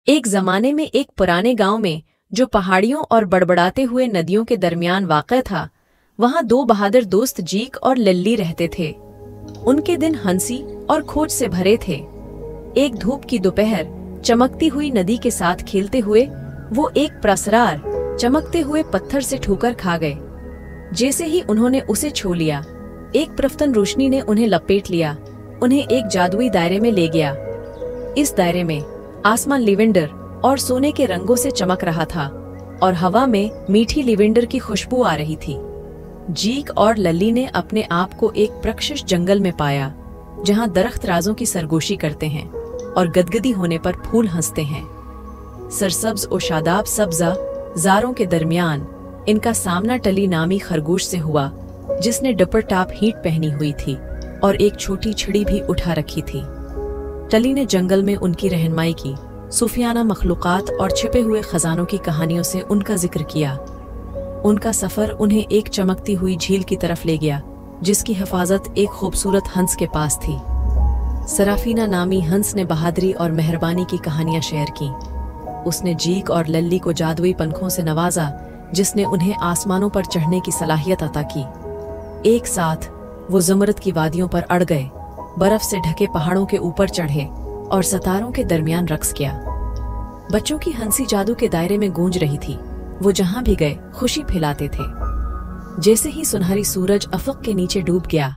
एक जमाने में एक पुराने गांव में, जो पहाड़ियों और बड़बड़ाते हुए नदियों के दरमियान वाक़ था, वहां दो बहादुर दोस्त जीक और लल्ली रहते थे। उनके दिन हंसी और खोज से भरे थे। एक धूप की दोपहर चमकती हुई नदी के साथ खेलते हुए वो एक प्रसरार चमकते हुए पत्थर से ठोकर खा गए। जैसे ही उन्होंने उसे छू लिया, एक प्रफतन रोशनी ने उन्हें लपेट लिया, उन्हें एक जादुई दायरे में ले गया। इस दायरे में आसमान लिवेंडर और सोने के रंगों से चमक रहा था और हवा में मीठी लिवेंडर की खुशबू आ रही थी। जीक और लल्ली ने अपने आप को एक प्रक्षुब्ध जंगल में पाया, जहां दरख्त राजों की सरगोशी करते हैं और गदगदी होने पर फूल हंसते हैं। सरसब्ज और शादाब सब्जा जारों के दरमियान इनका सामना टली नामी खरगोश से हुआ, जिसने डपर टाप हीट पहनी हुई थी और एक छोटी छड़ी भी उठा रखी थी। टली ने जंगल में उनकी रहनुमाई की, सूफियाना मखलूक़ात और छिपे हुए खजानों की कहानियों से उनका जिक्र किया। उनका सफर उन्हें एक चमकती हुई झील की तरफ ले गया, जिसकी हिफाजत एक खूबसूरत हंस के पास थी। सराफीना नामी हंस ने बहादुरी और मेहरबानी की कहानियां शेयर की। उसने जीक और लल्ली को जादुई पंखों से नवाजा, जिसने उन्हें आसमानों पर चढ़ने की सलाहियत अता की। एक साथ वो ज़ुमरद की वादियों पर अड़ गए, बर्फ से ढके पहाड़ों के ऊपर चढ़े और सितारों के दरमियान रक्स किया। बच्चों की हंसी जादू के दायरे में गूंज रही थी। वो जहां भी गए खुशी फैलाते थे। जैसे ही सुनहरी सूरज अफक के नीचे डूब गया,